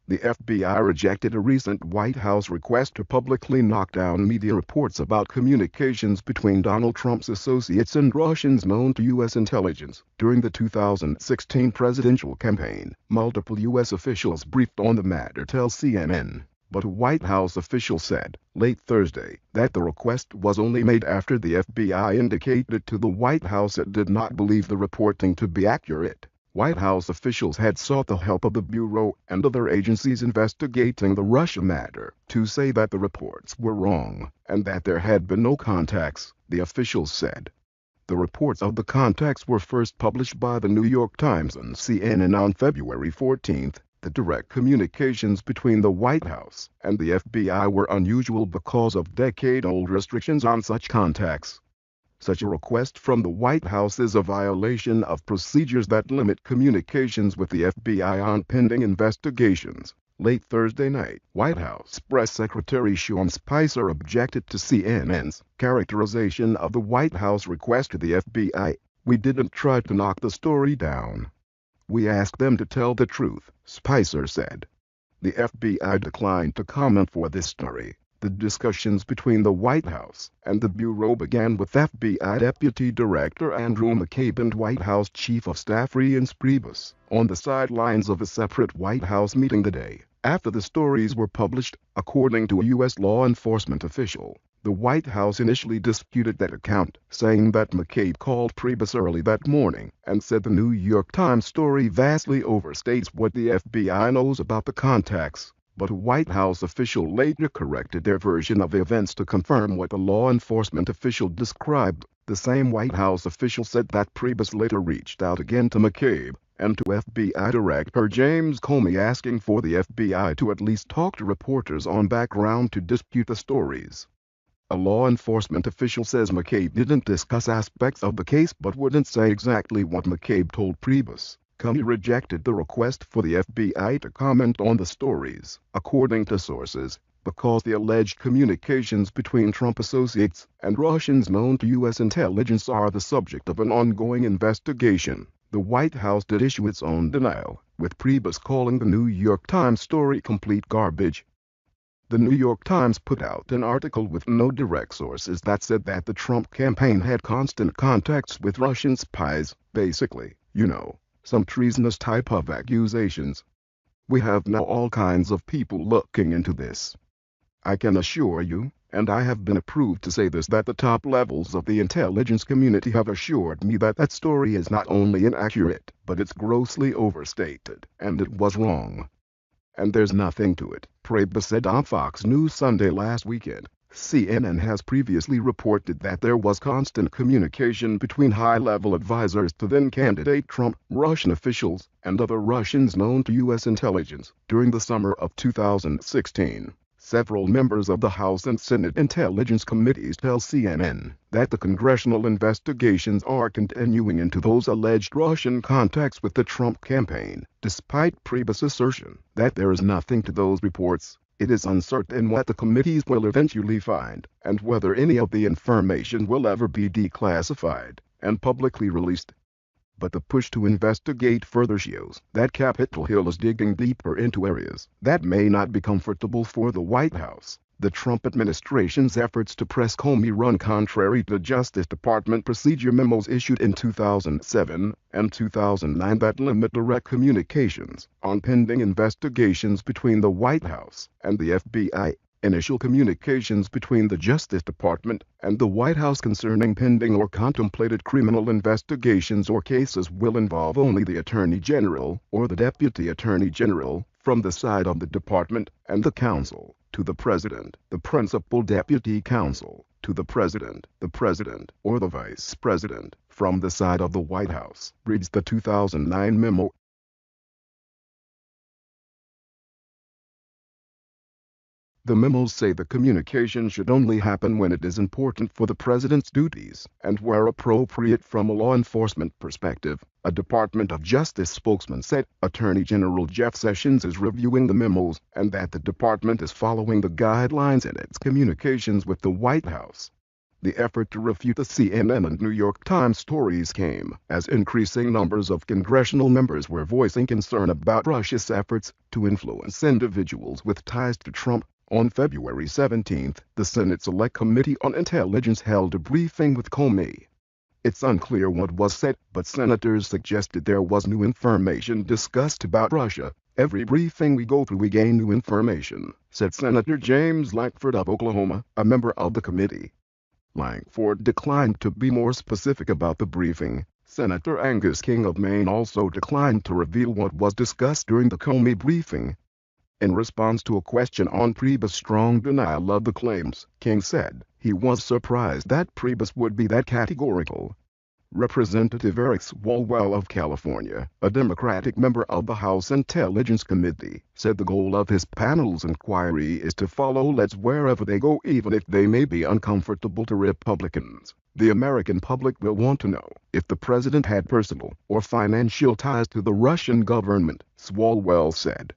The FBI rejected a recent White House request to publicly knock down media reports about communications between Donald Trump's associates and Russians known to U.S. intelligence. During the 2016 presidential campaign, multiple U.S. officials briefed on the matter, tell CNN. But a White House official said, late Thursday, that the request was only made after the FBI indicated to the White House it did not believe the reporting to be accurate. White House officials had sought the help of the Bureau and other agencies investigating the Russia matter to say that the reports were wrong and that there had been no contacts, the officials said. The reports of the contacts were first published by the New York Times and CNN on February 14. The direct communications between the White House and the FBI were unusual because of decade-old restrictions on such contacts. Such a request from the White House is a violation of procedures that limit communications with the FBI on pending investigations. Late Thursday night, White House Press Secretary Sean Spicer objected to CNN's characterization of the White House request to the FBI. "We didn't try to knock the story down. We asked them to tell the truth," Spicer said. The FBI declined to comment for this story. The discussions between the White House and the Bureau began with FBI Deputy Director Andrew McCabe and White House Chief of Staff Reince Priebus on the sidelines of a separate White House meeting the day after the stories were published, according to a U.S. law enforcement official. The White House initially disputed that account, saying that McCabe called Priebus early that morning and said the New York Times story vastly overstates what the FBI knows about the contacts. But a White House official later corrected their version of events to confirm what the law enforcement official described. The same White House official said that Priebus later reached out again to McCabe and to FBI Director James Comey asking for the FBI to at least talk to reporters on background to dispute the stories. A law enforcement official says McCabe didn't discuss aspects of the case but wouldn't say exactly what McCabe told Priebus. Comey rejected the request for the FBI to comment on the stories, according to sources, because the alleged communications between Trump associates and Russians known to U.S. intelligence are the subject of an ongoing investigation. The White House did issue its own denial, with Priebus calling the New York Times story complete garbage. The New York Times put out an article with no direct sources that said that the Trump campaign had constant contacts with Russian spies, basically, some treasonous type of accusations. "We have now all kinds of people looking into this. I can assure you, and I have been approved to say this, that the top levels of the intelligence community have assured me that that story is not only inaccurate, but it's grossly overstated, and it was wrong. And there's nothing to it," Priebus said on Fox News Sunday last weekend. CNN has previously reported that there was constant communication between high-level advisors to then-candidate Trump, Russian officials, and other Russians known to U.S. intelligence. During the summer of 2016, several members of the House and Senate Intelligence Committees tell CNN that the congressional investigations are continuing into those alleged Russian contacts with the Trump campaign. Despite Priebus' assertion that there is nothing to those reports, it is uncertain what the committees will eventually find, and whether any of the information will ever be declassified and publicly released. But the push to investigate further shows that Capitol Hill is digging deeper into areas that may not be comfortable for the White House. The Trump administration's efforts to press Comey run contrary to Justice Department procedure memos issued in 2007 and 2009 that limit direct communications on pending investigations between the White House and the FBI. Initial communications between the Justice Department and the White House concerning pending or contemplated criminal investigations or cases will involve only the Attorney General or the Deputy Attorney General from the side of the Department, and the Counsel to the President, the Principal Deputy Counsel to the President, or the Vice President from the side of the White House, reads the 2009 memo. The memos say the communication should only happen when it is important for the president's duties and where appropriate from a law enforcement perspective. A Department of Justice spokesman said Attorney General Jeff Sessions is reviewing the memos and that the department is following the guidelines in its communications with the White House. The effort to refute the CNN and New York Times stories came as increasing numbers of congressional members were voicing concern about Russia's efforts to influence individuals with ties to Trump. On February 17, the Senate Select Committee on Intelligence held a briefing with Comey. It's unclear what was said, but senators suggested there was new information discussed about Russia. Every briefing we go through we gain new information, said Senator James Lankford of Oklahoma, a member of the committee. Lankford declined to be more specific about the briefing. Senator Angus King of Maine also declined to reveal what was discussed during the Comey briefing. In response to a question on Priebus' strong denial of the claims, King said he was surprised that Priebus would be that categorical. Representative Eric Swalwell of California, a Democratic member of the House Intelligence Committee, said the goal of his panel's inquiry is to follow leads wherever they go, even if they may be uncomfortable to Republicans. The American public will want to know if the president had personal or financial ties to the Russian government, Swalwell said.